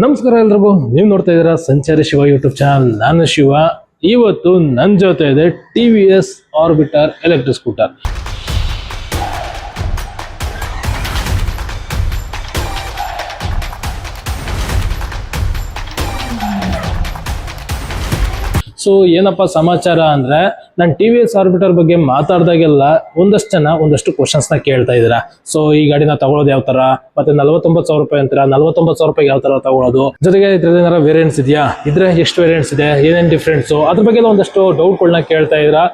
ನಮಸ್ಕಾರ ಎಲ್ರಿಗೂ, ನೀವು ನೋಡ್ತಾ ಇದ್ದೀರಾ ಸಂಚಾರಿ ಶಿವ ಯೂಟ್ಯೂಬ್ ಚಾನಲ್. ನಾನು ಶಿವ. ಇವತ್ತು ನನ್ನ ಜೊತೆ ಇದೆ TVS Orbiter electric scooter. So ಏನಪ್ಪ ಸಮಾಚಾರ ಅಂದ್ರೆ, ನಾನು TVS ಆರ್ಬಿಟರ್ ಬಗ್ಗೆ ಮಾತಾಡ್ದಾಗೆಲ್ಲ ಒಂದಷ್ಟು ಜನ ಒಂದಷ್ಟು ಕ್ವಶನ್ಸ್ ನ ಕೇಳ್ತಾ ಇದ್ದೀರಾ. ಸೊ ಈ ಗಾಡಿನ ತಗೊಳ್ಳೋದು ಯಾವ ತರ, ಮತ್ತೆ 49,000 ರೂಪಾಯಿ ಅಂತೀರಾ, 49,000 ರೂಪಾಯಿ ಯಾವ ತರ ತಗೊಳ್ಳೋದು, ಜೊತೆಗೆ ಇದ್ರಲ್ಲಿ ಏನಾರ ವೇರಿಯಂಟ್ಸ್ ಇದೆಯಾ, ಇದ್ರೆ ಎಷ್ಟು ವೇರಿಯಂಟ್ಸ್ ಇದೆ, ಏನೇನ್ ಡಿಫ್ರೆನ್ಸ್, ಅದ್ರ ಬಗ್ಗೆ ಒಂದಷ್ಟು ಡೌಟ್ಗಳನ್ನ ಕೇಳ್ತಾ ಇದ್ದೀರಾ.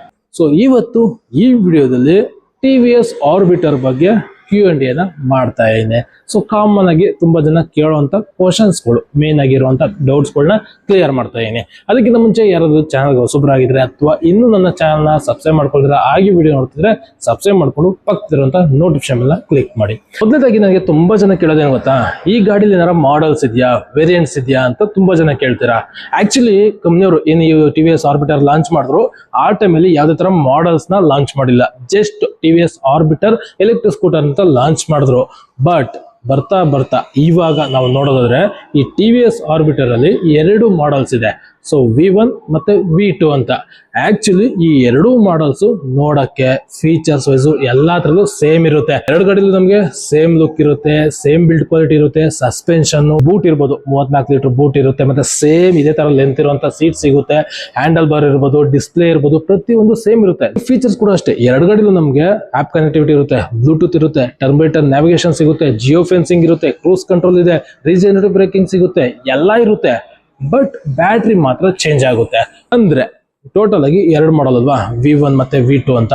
ಸೊ ಇವತ್ತು ಈ ವಿಡಿಯೋದಲ್ಲಿ TVS ಆರ್ಬಿಟರ್ ಬಗ್ಗೆ Q&A ನ ಮಾಡ್ತಾ ಇದ್ದೇನೆ. ಸೊ ಕಾಮನ್ ಆಗಿ ತುಂಬಾ ಜನ ಕೇಳುವಂತ ಕ್ವಶನ್ಸ್ಗಳು, ಮೇನ್ ಆಗಿರುವಂತ ಡೌಟ್ಸ್ಗಳನ್ನ ಕ್ಲಿಯರ್ ಮಾಡ್ತಾ ಇದ್ದೀನಿ. ಅದಕ್ಕಿಂತ ಮುಂಚೆ ಯಾರಾದ್ರೂ ಚಾನಲ್ಗೆ ಹೊಸಬ್ರಾಗಿದ್ರೆ ಅಥವಾ ಇನ್ನೂ ನನ್ನ ಚಾನಲ್ ನ ಸಬ್ಸ್ಕ್ರೈಬ್ ಮಾಡ್ಕೊಳ್ತೀರಾ, ಆಗಿ ವಿಡಿಯೋ ನೋಡ್ತಿದ್ರೆ ಸಬ್ಸ್ಕ್ರೈಬ್ ಮಾಡ್ಕೊಂಡು ಪಕ್ಕದಿರುವಂತ ನೋಟಿಫಿಕೇಶನ್ ಎಲ್ಲ ಕ್ಲಿಕ್ ಮಾಡಿ. ಮೊದಲನೇದಾಗಿ ನನಗೆ ತುಂಬಾ ಜನ ಕೇಳೋದೇನು ಗೊತ್ತಾ, ಈ ಗಾಡಿಲಿ ಏನಾರ ಮಾಡಲ್ಸ್ ಇದೆಯಾ, ವೇರಿಯಂಟ್ಸ್ ಇದೆಯಾ ಅಂತ ತುಂಬಾ ಜನ ಕೇಳ್ತೀರಾ. ಆಕ್ಚುಲಿ ಕಂಪ್ನಿಯವರು ಏನು TVS ಆರ್ಬಿಟರ್ ಲಾಂಚ್ ಮಾಡಿದ್ರು, ಆ ಟೈಮಲ್ಲಿ ಯಾವ್ದೇ ತರ ಮಾಡಲ್ಸ್ ನ ಲಾಂಚ್ ಮಾಡಿಲ್ಲ. Just TVS Orbiter electric scooter ಅಂತ ಲಾಂಚ್ ಮಾಡಿದ್ರು. ಬಟ್ ಬರ್ತಾ ಬರ್ತಾ ಇವಾಗ ನಾವು ನೋಡೋದಾದ್ರೆ ಈ TVS ಆರ್ಬಿಟರ್ ಅಲ್ಲಿ ಎರಡು ಮಾಡಲ್ಸ್ ಇದೆ. ಸೊ V1 ಮತ್ತೆ V2 ಅಂತ. ಆಕ್ಚುಲಿ ಈ ಎರಡೂ ಮಾಡಲ್ಸ್ ನೋಡಕ್ಕೆ ಫೀಚರ್ಸ್ ವೈಸ್ ಎಲ್ಲಾ ತರದ್ದು ಸೇಮ್ ಇರುತ್ತೆ. ಎರಡು ಗಾಡಿಲಿ ನಮಗೆ ಸೇಮ್ ಲುಕ್ ಇರುತ್ತೆ, ಸೇಮ್ ಬಿಲ್ಡ್ ಕ್ವಾಲಿಟಿ ಇರುತ್ತೆ, ಸಸ್ಪೆನ್ಷನ್, ಬೂಟ್ ಇರ್ಬೋದು, 34 ಲೀಟರ್ ಬೂಟ್ ಇರುತ್ತೆ, ಮತ್ತೆ ಸೇಮ್ ಇದೇ ತರ ಲೆಂತ್ ಇರುವಂತ ಸೀಟ್ ಸಿಗುತ್ತೆ, ಹ್ಯಾಂಡಲ್ ಬಾರ್ ಇರ್ಬೋದು, ಡಿಸ್ಪ್ಲೇ ಇರ್ಬೋದು, ಪ್ರತಿಯೊಂದು ಸೇಮ್ ಇರುತ್ತೆ. ಫೀಚರ್ಸ್ ಕೂಡ ಅಷ್ಟೇ. ಎರಡು ಗಾಡಿಲೂ ನಮಗೆ ಆಪ್ ಕನೆಕ್ಟಿವಿಟಿ ಇರುತ್ತೆ, ಬ್ಲೂಟೂತ್ ಇರುತ್ತೆ, ಟರ್ನ್ ನ್ಯಾವಿಗೇಷನ್ ಸಿಗುತ್ತೆ, ಜಿಯೋ ಫೆನ್ಸಿಂಗ್ ಇರುತ್ತೆ, ಕ್ರೂಸ್ ಕಂಟ್ರೋಲ್ ಇದೆ, ರೀಜನರೇಟಿವ್ ಬ್ರೇಕಿಂಗ್ ಸಿಗುತ್ತೆ, ಎಲ್ಲ ಇರುತ್ತೆ. ಬಟ್ ಬ್ಯಾಟ್ರಿ ಮಾತ್ರ ಚೇಂಜ್ ಆಗುತ್ತೆ. ಅಂದ್ರೆ ಟೋಟಲ್ ಆಗಿ ಎರಡು ಮಾಡಲ್ ಅಲ್ವಾ, V1 ಮತ್ತೆ V2 ಅಂತ.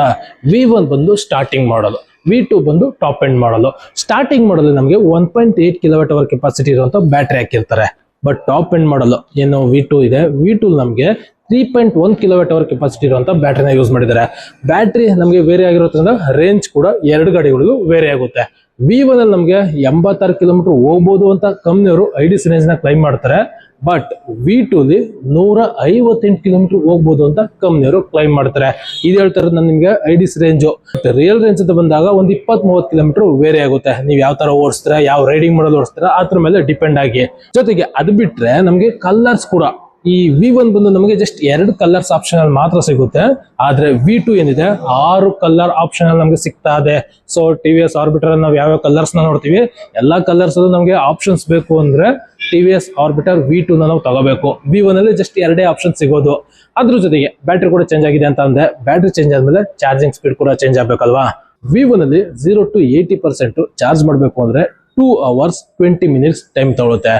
V1 ಬಂದು ಸ್ಟಾರ್ಟಿಂಗ್ ಮಾಡಲು, V2 ಬಂದು ಟಾಪ್ ಎಂಡ್ ಮಾಡಲು. ಸ್ಟಾರ್ಟಿಂಗ್ ಮಾಡಲ್ ನಮಗೆ 1.8 kWh ಕೆಪಾಸಿಟಿ ಇರುವಂತ ಬ್ಯಾಟ್ರಿ ಹಾಕಿರ್ತಾರೆ. ಬಟ್ ಟಾಪ್ ಎಂಡ್ ಮಾಡಲ್ ಏನು V2 ಇದೆ, V2 ನಮಗೆ 3.1 kWh ಕೆಪಾಸಿಟಿ ಇರುವಂತ ಬ್ಯಾಟ್ರಿನ ಯೂಸ್ ಮಾಡಿದ್ದಾರೆ. ಬ್ಯಾಟ್ರಿ ನಮಗೆ ವೇರಿ ಆಗಿರೋದ್ರಿಂದ ರೇಂಜ್ ಕೂಡ ಎರಡು ಗಾಡಿಗಳಿಗೂ ವೇರಿ ಆಗುತ್ತೆ. V1 ಅಲ್ಲಿ ನಮಗೆ 86 ಕಿಲೋಮೀಟರ್ ಹೋಗ್ಬೋದು ಅಂತ ಕಂಪ್ನಿಯವರು IDC ರೇಂಜ್ ನ ಕ್ಲೈಮ್ ಮಾಡ್ತಾರೆ. ಬಟ್ V2 ಅಲ್ಲಿ 158 ಕಿಲೋಮೀಟರ್ ಹೋಗ್ಬೋದು ಅಂತ ಕಂಪ್ನಿಯವರು ಕ್ಲೈಮ್ ಮಾಡ್ತಾರೆ. ಇದು ಹೇಳ್ತಾರೆ ನಾನು ನಿಮ್ಗೆ IDC ರೇಂಜು. ರಿಯಲ್ ರೇಂಜ್ ಅಂತ ಬಂದಾಗ ಒಂದು 20-30 ಕಿಲೋಮೀಟರ್ ವೇರಿ ಆಗುತ್ತೆ. ನೀವು ಯಾವ ತರ ಓಡಿಸ್ತೀರಾ, ಯಾವ ರೈಡಿಂಗ್ ಮಾಡೋದು ಓಡಿಸ್ತೀರಾ, ಅದ್ರ ಮೇಲೆ ಡಿಪೆಂಡ್ ಆಗಿ. ಜೊತೆಗೆ ಅದು ಬಿಟ್ರೆ ನಮಗೆ ಕಲರ್ಸ್ ಕೂಡ ಈ V1 ಬಂದು ನಮಗೆ ಜಸ್ಟ್ 2 ಕಲರ್ಸ್ ಆಪ್ಷನ್ ಅಲ್ಲಿ ಮಾತ್ರ ಸಿಗುತ್ತೆ. ಆದ್ರೆ V2 ಏನಿದೆ 6 ಕಲರ್ ಆಪ್ಷನ್ ಅಲ್ಲಿ ನಮಗೆ ಸಿಗ್ತಾ ಇದೆ. ಸೊ TVS ಆರ್ಬಿಟರ್ ನಾವು ಯಾವ ಕಲರ್ಸ್ ನ ನೋಡ್ತೀವಿ, ಎಲ್ಲಾ ಕಲರ್ಸ್ ಅಲ್ಲೂ ನಮಗೆ ಆಪ್ಷನ್ಸ್ ಬೇಕು ಅಂದ್ರೆ TVS ಆರ್ಬಿಟರ್ V2 ನಾವು ತಗೋಬೇಕು. V1 ಅಲ್ಲಿ ಜಸ್ಟ್ 2 ಆಪ್ಷನ್ ಸಿಗೋದು. ಅದ್ರ ಜೊತೆಗೆ ಬ್ಯಾಟ್ರಿ ಕೂಡ ಚೇಂಜ್ ಆಗಿದೆ ಅಂತ ಅಂದ್ರೆ, ಬ್ಯಾಟ್ರಿ ಚೇಂಜ್ ಆದ್ಮೇಲೆ ಚಾರ್ಜಿಂಗ್ ಸ್ಪೀಡ್ ಕೂಡ ಚೇಂಜ್ ಆಗ್ಬೇಕಲ್ವಾ. V1 ಅಲ್ಲಿ 0 to 80% ಚಾರ್ಜ್ ಮಾಡಬೇಕು ಅಂದ್ರೆ 2 hours 20 minutes ಟೈಮ್ ತಗೊಳುತ್ತೆ.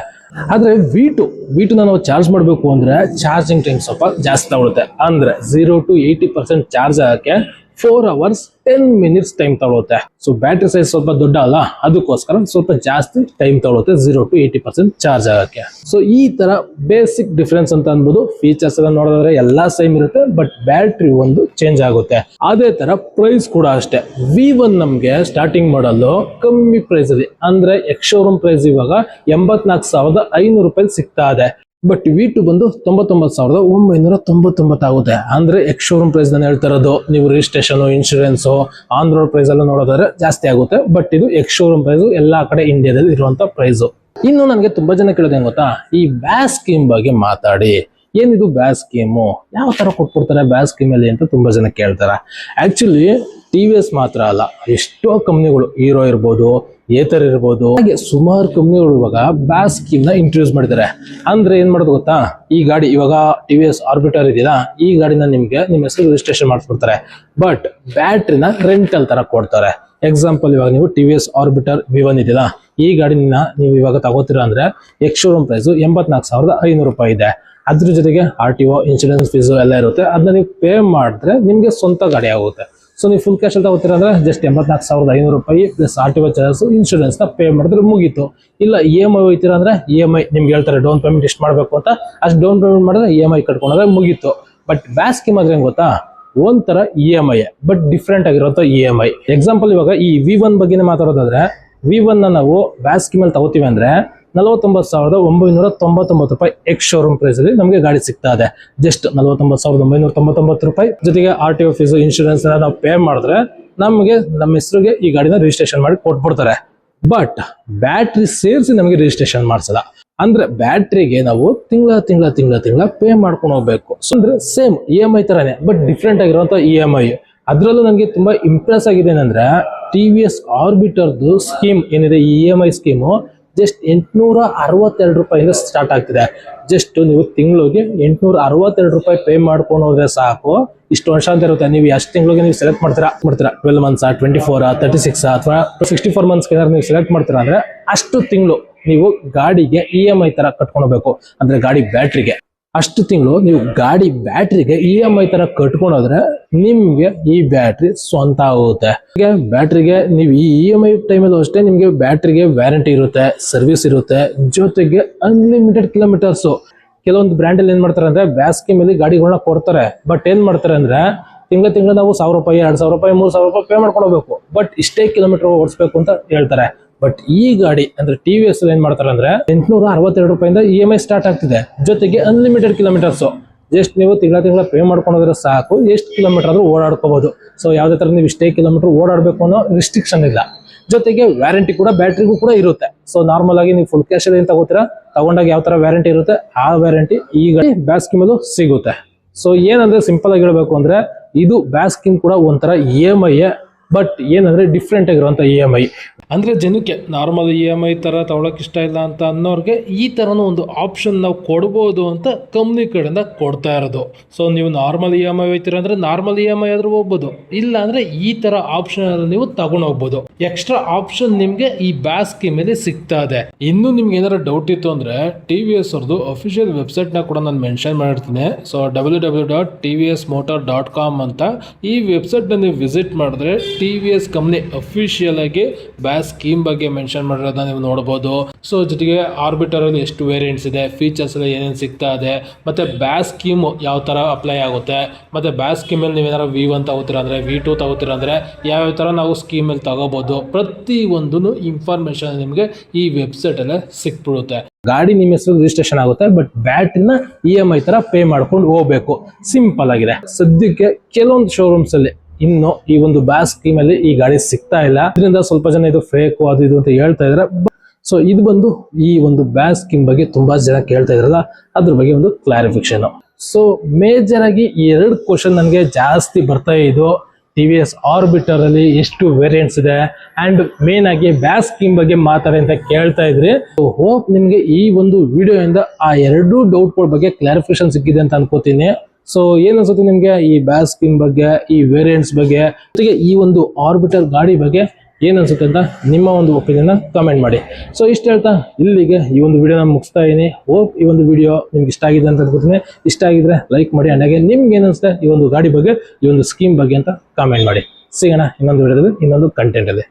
ಆದ್ರೆ V2 ನಾವು ಚಾರ್ಜ್ ಮಾಡಬೇಕು ಅಂದ್ರೆ ಚಾರ್ಜಿಂಗ್ ಟೈಮ್ ಸ್ವಲ್ಪ ಜಾಸ್ತಿ ತಗೊಳುತ್ತೆ. ಅಂದ್ರೆ 0 to 80% ಚಾರ್ಜ್ ಆಗಕ್ಕೆ 4 hours 10 minutes ಟೈಮ್ ತಗೊಳುತ್ತೆ. ಸೊ ಬ್ಯಾಟ್ರಿ ಸೈಜ್ ಸ್ವಲ್ಪ ದೊಡ್ಡ ಅಲ್ಲ, ಅದಕ್ಕೋಸ್ಕರ ಸ್ವಲ್ಪ ಜಾಸ್ತಿ ಟೈಮ್ ತಗೊಳುತ್ತೆ 0 to 80% ಚಾರ್ಜ್ ಆಗಕ್ಕೆ. ಸೊ ಈ ತರ ಬೇಸಿಕ್ ಡಿಫ್ರೆನ್ಸ್ ಅಂತ ಅನ್ಬೋದು. ಫೀಚರ್ಸ್ ಎಲ್ಲ ನೋಡಿದ್ರೆ ಎಲ್ಲಾ ಸೇಮ್ ಇರುತ್ತೆ, ಬಟ್ ಬ್ಯಾಟ್ರಿ ಒಂದು ಚೇಂಜ್ ಆಗುತ್ತೆ. ಅದೇ ತರ ಪ್ರೈಸ್ ಕೂಡ ಅಷ್ಟೇ. V1 ನಮ್ಗೆ ಸ್ಟಾರ್ಟಿಂಗ್ ಮಾಡಲು ಕಮ್ಮಿ ಪ್ರೈಸ್ ಅಲ್ಲಿ, ಅಂದ್ರೆ ಎಕ್ಸ್ ಶೋರೂಮ್ ಪ್ರೈಸ್ ಇವಾಗ 84,500 ರೂಪಾಯಿ ಸಿಗ್ತಾ ಇದೆ. ಬಟ್ V2 ಬಂದು 99,999 ಆಗುತ್ತೆ. ಅಂದ್ರೆ ಎಕ್ಸ್ ಶೋರೂಮ್ ಪ್ರೈಸ್ ನಾನು ಹೇಳ್ತಾ ಇರೋದು. ನೀವು registration, insurance, on road price ಎಲ್ಲ ನೋಡೋದಾದ್ರೆ ಜಾಸ್ತಿ ಆಗುತ್ತೆ. ಬಟ್ ಇದು ಎಕ್ಸ್ ಶೋರೂಮ್ ಪ್ರೈಸ್ ಎಲ್ಲಾ ಕಡೆ ಇಂಡಿಯಾದಲ್ಲಿ ಇರುವಂತ ಪ್ರೈಸ್. ಇನ್ನು ನನಗೆ ತುಂಬಾ ಜನ ಕೇಳೋದು ಹೆಂಗ್ ಗೊತ್ತಾ, ಈ ಬ್ಯಾಸ್ ಸ್ಕೀಮ್ ಬಗ್ಗೆ ಮಾತಾಡಿ. ಏನಿದು ಬ್ಯಾಸ್ ಸ್ಕೀಮು, ಯಾವ ತರ ಕೊಟ್ಬಿಡ್ತಾರೆ ಬ್ಯಾಸ್ ಸ್ಕೀಮ್ ಅಲ್ಲಿ ಅಂತ ತುಂಬಾ ಜನ ಕೇಳ್ತಾರೆ. ಆಕ್ಚುಲಿ TVS ಮಾತ್ರ ಅಲ್ಲ, ಎಷ್ಟೋ ಕಂಪ್ನಿಗಳು, ಹೀರೋ ಇರ್ಬೋದು, ಏತರ್ ಇರ್ಬೋದು, ಹಾಗೆ ಸುಮಾರು ಕಂಪ್ನಿಗಳು ಇವಾಗ ಬ್ಯಾಸ್ ಸ್ಕೀಮ್ ನ ಇಂಟ್ರೊಡ್ಯೂಸ್ ಮಾಡಿದ್ದಾರೆ. ಅಂದ್ರೆ ಏನ್ ಮಾಡೋದು ಗೊತ್ತಾ, ಈ ಗಾಡಿ ಇವಾಗ TVS ಆರ್ಬಿಟರ್ ಇದೆಯಲ್ಲ, ಈ ಗಾಡಿನ ನಿಮ್ಗೆ ನಿಮ್ಮ ಹೆಸರು ರಿಜಿಸ್ಟ್ರೇಷನ್ ಮಾಡಿಸ್ಬಿಡ್ತಾರೆ. ಬಟ್ ಬ್ಯಾಟ್ರಿನ ರೆಂಟಲ್ ತರ ಕೊಡ್ತಾರೆ. ಎಕ್ಸಾಂಪಲ್, ಇವಾಗ ನೀವು TVS ಆರ್ಬಿಟರ್ V1 ಇದೆಯಲ್ಲ, ಈ ಗಾಡಿನ ನೀವು ಇವಾಗ ತಗೋತೀರಾ ಅಂದ್ರೆ ಎಕ್ಸ್ ಶೋರೂಮ್ ಪ್ರೈಸ್ 84,500 ರೂಪಾಯಿ ಇದೆ. ಅದ್ರ ಜೊತೆಗೆ RTO, ಇನ್ಶೂರೆನ್ಸ್ ಫೀಸು ಎಲ್ಲ ಇರುತ್ತೆ. ಅದನ್ನ ನೀವು ಪೇ ಮಾಡಿದ್ರೆ ನಿಮ್ಗೆ ಸ್ವಂತ ಗಾಡಿ ಆಗುತ್ತೆ. ಸೊ ನೀವು ಫುಲ್ ಕ್ಯಾಶ್ ಅಲ್ಲಿ ತಗೋತೀರ ಅಂದ್ರೆ ಜಸ್ಟ್ 84,500 ರೂಪಾಯಿ ಪ್ಲಸ್ RTO ಚಾರ್ಜಸ್, ಇನ್ಶೂರೆನ್ಸ್ ನ ಪೇ ಮಾಡಿದ್ರೆ ಮುಗೀತು. ಇಲ್ಲ EMI ಹೋಯ್ತೀರಾ ಅಂದ್ರೆ EMI ನಿಮ್ಗೆ ಹೇಳ್ತಾರೆ ಡೌನ್ ಪೇಮೆಂಟ್ ಎಷ್ಟು ಮಾಡ್ಬೇಕು ಅಂತ, ಅಷ್ಟು ಡೌನ್ ಪೇಮೆಂಟ್ ಮಾಡಿದ್ರೆ EMI ಕಟ್ಕೊಂಡ್ರೆ ಮುಗೀತು. ಬಟ್ ಬ್ಯಾಸ್ ಸ್ಕೀಮ್ ಆದ್ರೆ ಹೆಂಗ್ ಗೊತ್ತಾ, ಒಂಥರ EMI ಬಟ್ ಡಿಫ್ರೆಂಟ್ ಆಗಿರುವಂತ EMI. ಎಕ್ಸಾಂಪಲ್, ಇವಾಗ ಈ V1 ಬಗ್ಗೆ ಮಾತಾಡೋದಾದ್ರೆ, V1 ನ ನಾವು ಬ್ಯಾಸ್ ಸ್ಕೀಮ್ ಅಲ್ಲಿ ತಗೋತೀವಿ ಅಂದ್ರೆ 49,999 ರೂಪಾಯಿ ಎಕ್ಸ್ ಶೋರೂಮ್ ಪ್ರೈಸ್ ಅಲ್ಲಿ ನಮಗೆ ಗಾಡಿ ಸಿಗ್ತಾ ಇದೆ. ಜಸ್ಟ್ 49,999 ರೂಪಾಯಿ. ಜೊತೆಗೆ RTO ಫೀಸ್, ಇನ್ಶೂರೆನ್ಸ್ ನಾವು ಪೇ ಮಾಡಿದ್ರೆ ನಮಗೆ ನಮ್ಮ ಹೆಸರಿಗೆ ಈ ಗಾಡಿನ ರಿಜಿಸ್ಟ್ರೇಷನ್ ಮಾಡಿ ಕೊಟ್ಬಿಡ್ತಾರೆ. ಬಟ್ ಬ್ಯಾಟ್ರಿ ಸೇರಿಸಿ ನಮಗೆ ರಿಜಿಸ್ಟ್ರೇಷನ್ ಮಾಡಿಸಲ್ಲ. ಅಂದ್ರೆ ಬ್ಯಾಟ್ರಿಗೆ ನಾವು ತಿಂಗಳ ಪೇ ಮಾಡ್ಕೊಂಡು ಹೋಗ್ಬೇಕು. ಸೊ ಅಂದ್ರೆ ಸೇಮ್ EMI ತರಾನೇ ಬಟ್ ಡಿಫ್ರೆಂಟ್ ಆಗಿರುವಂತ EMI. ಅದ್ರಲ್ಲೂ ನನಗೆ ತುಂಬಾ ಇಂಪ್ರೆಸ್ ಆಗಿದೆ ಏನಂದ್ರೆ TVS ಆರ್ಬಿಟರ್ದು ಸ್ಕೀಮ್ ಏನಿದೆ, ಈ EMI ಸ್ಕೀಮು ಜಸ್ಟ್ 862 ರೂಪಾಯಿಂದ ಸ್ಟಾರ್ಟ್ ಆಗ್ತಿದೆ. ಜಸ್ಟ್ ನೀವು ತಿಂಗಳಿಗೆ 862 ರೂಪಾಯಿ ಪೇ ಮಾಡ್ಕೊಂಡು ಹೋದ್ರೆ ಸಾಕು, ಇಷ್ಟು ವರ್ಷ ಅಂತ ಇರುತ್ತೆ. ನೀವು ಎಷ್ಟು ತಿಂಗಳಿಗೆ ನೀವು ಸೆಲೆಕ್ಟ್ ಮಾಡ್ತೀರಾ 12 ಮಂತ್ಸ್ 24 36 ಅಥವಾ 64 ಮಂತ್ಸ್ ನೀವು ಸೆಲೆಕ್ಟ್ ಮಾಡ್ತೀರಾ ಅಂದ್ರೆ ಅಷ್ಟು ತಿಂಗಳು ನೀವು ಗಾಡಿಗೆ EMI ತರ ಕಟ್ಕೊಂಡು ಹೋಗ್ಬೇಕು. ಅಂದ್ರೆ ಗಾಡಿ ಬ್ಯಾಟ್ರಿಗೆ ಅಷ್ಟು ತಿಂಗಳು ನೀವು ಗಾಡಿ ಬ್ಯಾಟ್ರಿಗೆ EMI ತರ ಕಟ್ಕೊಂಡೋದ್ರೆ ನಿಮ್ಗೆ ಈ ಬ್ಯಾಟ್ರಿ ಸ್ವಂತ ಆಗುತ್ತೆ. ಬ್ಯಾಟ್ರಿಗೆ ನೀವು ಈ EMI ಟೈಮಲ್ಲೂ ಅಷ್ಟೇ ನಿಮ್ಗೆ ಬ್ಯಾಟ್ರಿಗೆ ವ್ಯಾರಂಟಿ ಇರುತ್ತೆ, ಸರ್ವಿಸ್ ಇರುತ್ತೆ, ಜೊತೆಗೆ ಅನ್ಲಿಮಿಟೆಡ್ ಕಿಲೋಮೀಟರ್ಸ್. ಕೆಲವೊಂದು ಬ್ರ್ಯಾಂಡ್ ಅಲ್ಲಿ ಏನ್ ಮಾಡ್ತಾರೆ ಅಂದ್ರೆ ಬ್ಯಾಸ್ಕಿ ಮೇಲೆ ಗಾಡಿಗಳನ್ನ ಕೊಡ್ತಾರೆ, ಬಟ್ ಏನ್ ಮಾಡ್ತಾರೆ ಅಂದ್ರೆ ತಿಂಗಳ ನಾವು 1000 ರೂಪಾಯಿ 2000 ರೂಪಾಯಿ 3000 ರೂಪಾಯಿ ಪೇ ಮಾಡ್ಕೊಂಡು ಹೋಗ್ಬೇಕು, ಬಟ್ ಇಷ್ಟೇ ಕಿಲೋಮೀಟರ್ ಓಡಿಸ್ಬೇಕು ಅಂತ ಹೇಳ್ತಾರೆ. ಬಟ್ ಈ ಗಾಡಿ ಅಂದ್ರೆ TVS ಏನ್ ಮಾಡ್ತಾರೆ ಅಂದ್ರೆ 862 ರೂಪಾಯಿಂದ EMI ಸ್ಟಾರ್ಟ್ ಆಗ್ತಿದೆ, ಜೊತೆಗೆ ಅನ್ಲಿಮಿಟೆಡ್ ಕಿಲೋಮೀಟರ್ಸ್. ಜಸ್ಟ್ ನೀವು ತಿಂಗಳ ಪೇ ಮಾಡ್ಕೊಂಡ್ರೆ ಸಾಕು, ಎಷ್ಟು ಕಿಲೋಮೀಟರ್ ಆದ್ರೂ ಓಡಾಡ್ಕೋಬಹುದು. ಸೊ ಯಾವ್ದೇ ತರ ನೀವು ಇಷ್ಟೇ ಕಿಲೋಮೀಟರ್ ಓಡಾಡ್ಬೇಕು ಅನ್ನೋ ರಿಸ್ಟ್ರಿಕ್ಷನ್ ಇಲ್ಲ. ಜೊತೆಗೆ ವ್ಯಾರಂಟಿ ಕೂಡ ಬ್ಯಾಟ್ರಿಗೂ ಕೂಡ ಇರುತ್ತೆ. ಸೊ ನಾರ್ಮಲ್ ಆಗಿ ನೀವು ಫುಲ್ ಕ್ಯಾಶ್ ಏನ್ ತಗೋತೀರಾ, ತಗೊಂಡಾಗ ಯಾವ ತರ ವ್ಯಾರಂಟಿ ಇರುತ್ತೆ ಆ ವ್ಯಾರಂಟಿ ಈ ಗಾಡಿ ಬ್ಯಾಸ್ಕಿ ಮೇಲೂ ಸಿಗುತ್ತೆ. ಸೊ ಏನಂದ್ರೆ ಸಿಂಪಲ್ ಆಗಿ ಹೇಳ್ಬೇಕು ಅಂದ್ರೆ ಇದು ಬ್ಯಾಸ್ಕಿನ್ ಕೂಡ ಒಂಥರ EMI, ಬಟ್ ಏನಂದ್ರೆ ಡಿಫ್ರೆಂಟ್ ಆಗಿರುವಂತ EMI. ಅಂದ್ರೆ ಜನಕ್ಕೆ ನಾರ್ಮಲ್ EMI ತರ ತಗೊಳಕ್ ಇಷ್ಟ ಇಲ್ಲ ಅಂತ ಅನ್ನೋರ್ಗೆ ಈ ತರನು ಒಂದು ಆಪ್ಷನ್ ನಾವು ಕೊಡ್ಬೋದು ಅಂತ ಕಂಪ್ನಿ ಕಡೆಯಿಂದ ಕೊಡ್ತಾ ಇರೋದು. ಸೊ ನೀವು ನಾರ್ಮಲ್ EMI ಹೋಗ್ತೀರಾ ಅಂದ್ರೆ ನಾರ್ಮಲ್ EMI ಆದ್ರೂ ಹೋಗ್ಬೋದು, ಇಲ್ಲ ಅಂದ್ರೆ ಈ ತರ ಆಪ್ಷನ್ ನೀವು ತಗೊಂಡು ಹೋಗ್ಬೋದು. ಎಕ್ಸ್ಟ್ರಾ ಆಪ್ಷನ್ ನಿಮ್ಗೆ ಈ ಬ್ಯಾಸ್ಕಿ ಮೇಲೆ ಸಿಗ್ತಾ ಇದೆ. ಇನ್ನು ನಿಮ್ಗೆ ಏನಾದ್ರು ಡೌಟ್ ಇತ್ತು ಅಂದ್ರೆ TVS ಅವ್ರದ್ದು ಅಫಿಷಿಯಲ್ ವೆಬ್ಸೈಟ್ ನ ಕೂಡ ನಾನು ಮೆನ್ಷನ್ ಮಾಡಿರ್ತೀನಿ. ಸೊ www.tvsmotor.com ಅಂತ ಈ ವೆಬ್ಸೈಟ್ ನ ನೀವು ವಿಸಿಟ್ ಮಾಡಿದ್ರೆ TVS ಕಂಪ್ನಿ ಅಫಿಷಿಯಲ್ ಆಗಿ ಸ್ಕೀಮ್ ಬಗ್ಗೆ ಮೆನ್ಷನ್ ಮಾಡಿರೋದನ್ನ ನೀವು ನೋಡಬಹುದು. ಸೊ ಜೊತೆಗೆ ಆರ್ಬಿಟರ್ ಅಲ್ಲಿ ಎಷ್ಟು ವೇರಿಯಂಟ್ಸ್ ಇದೆ, ಫೀಚರ್ಸ್ ಎಲ್ಲ ಏನೇನು ಸಿಗ್ತಾ ಇದೆ, ಮತ್ತೆ ಬ್ಯಾಸ್ ಸ್ಕೀಮ್ ಯಾವ ತರ ಅಪ್ಲೈ ಆಗುತ್ತೆ, ಮತ್ತೆ ಬ್ಯಾಸ್ ಸ್ಕೀಮ್ ಅಲ್ಲಿ ನೀವೇನಾರ V1 ತಗೋತೀರಾ ಅಂದ್ರೆ V2 ತಗೋತೀರಾ ಅಂದ್ರೆ ಯಾವ ತರ ನಾವು ಸ್ಕೀಮ್ ಅಲ್ಲಿ ತಗೋಬಹುದು, ಪ್ರತಿ ಒಂದು ಇನ್ಫಾರ್ಮೇಶನ್ ನಿಮಗೆ ಈ ವೆಬ್ಸೈಟ್ ಅಲ್ಲೇ ಸಿಕ್ಬಿಡುತ್ತೆ. ಗಾಡಿ ನಿಮ್ಮ ಹೆಸರು ರಿಜಿಸ್ಟ್ರೇಷನ್ ಆಗುತ್ತೆ, ಬಟ್ ಬ್ಯಾಟ್ರಿನ EMI ತರ ಪೇ ಮಾಡ್ಕೊಂಡು ಹೋಗ್ಬೇಕು. ಸಿಂಪಲ್ ಆಗಿದೆ. ಸದ್ಯಕ್ಕೆ ಕೆಲವೊಂದು ಶೋರೂಮ್ಸ್ ಅಲ್ಲಿ ಇನ್ನು ಈ ಒಂದು ಬ್ಯಾಸ್ ಸ್ಕೀಮ್ ಅಲ್ಲಿ ಈ ಗಾಡಿ ಸಿಗ್ತಾ ಇಲ್ಲ, ಇದರಿಂದ ಸ್ವಲ್ಪ ಜನ ಇದು ಫೇಕ್ ಅದು ಇದು ಅಂತ ಹೇಳ್ತಾ ಇದಾರೆ. ಸೊ ಇದು ಬಂದು ಈ ಒಂದು ಬ್ಯಾಸ್ ಸ್ಕೀಮ್ ಬಗ್ಗೆ ತುಂಬಾ ಜನ ಕೇಳ್ತಾ ಇದ್ರಲ್ಲ, ಅದ್ರ ಬಗ್ಗೆ ಒಂದು ಕ್ಲಾರಿಫಿಕೇಶನ್. ಸೊ ಮೇಜರ್ ಆಗಿ ಈ 2 ಕ್ವಶನ್ ನನಗೆ ಜಾಸ್ತಿ ಬರ್ತಾ ಇದ್ದು, TVS ಆರ್ಬಿಟರ್ ಅಲ್ಲಿ ಎಷ್ಟು ವೇರಿಯಂಟ್ಸ್ ಇದೆ ಅಂಡ್ ಮೇನ್ ಆಗಿ ಬ್ಯಾಸ್ ಸ್ಕೀಮ್ ಬಗ್ಗೆ ಮಾತಾಡಿ ಅಂತ ಕೇಳ್ತಾ ಇದ್ರಿ. ಹೋಪ್ ನಿಮ್ಗೆ ಈ ಒಂದು ವಿಡಿಯೋ ಇಂದ ಆ 2 ಡೌಟ್ಗಳ ಬಗ್ಗೆ ಕ್ಲಾರಿಫಿಕೇಶನ್ ಸಿಕ್ಕಿದೆ ಅಂತ ಅನ್ಕೋತೀನಿ. ಸೊ ಏನ್ ಅನ್ಸುತ್ತೆ ನಿಮ್ಗೆ ಈ ಬ್ಯಾಸ್ ಸ್ಕೀಮ್ ಬಗ್ಗೆ, ಈ ವೇರಿಯಂಟ್ಸ್ ಬಗ್ಗೆ, ಜೊತೆಗೆ ಈ ಒಂದು ಆರ್ಬಿಟರ್ ಗಾಡಿ ಬಗ್ಗೆ ಏನ್ ಅನ್ಸುತ್ತೆ ಅಂತ ನಿಮ್ಮ ಒಂದು ಒಪಿನಿಯನ್ ಕಮೆಂಟ್ ಮಾಡಿ. ಸೊ ಇಷ್ಟ ಹೇಳ್ತಾ ಇಲ್ಲಿಗೆ ಈ ಒಂದು ವಿಡಿಯೋನ ಮುಗಿಸ್ತಾ ಇದೀನಿ. ಹೋಪ್ ಈ ಒಂದು ವಿಡಿಯೋ ನಿಮ್ಗೆ ಇಷ್ಟ ಆಗಿದೆ ಅಂತ ಅನ್ಕೋತೀನಿ. ಇಷ್ಟ ಆಗಿದ್ರೆ ಲೈಕ್ ಮಾಡಿ, ಹಾಗೆ ನಿಮ್ಗೆ ಏನ್ ಅನ್ಸುತ್ತೆ ಈ ಒಂದು ಗಾಡಿ ಬಗ್ಗೆ, ಈ ಒಂದು ಸ್ಕೀಮ್ ಬಗ್ಗೆ ಅಂತ ಕಮೆಂಟ್ ಮಾಡಿ. ಸಿಗೋಣ ಇನ್ನೊಂದು ವಿಡಿಯೋದಲ್ಲಿ ಇನ್ನೊಂದು ಕಂಟೆಂಟ್ ಅಲ್ಲಿ.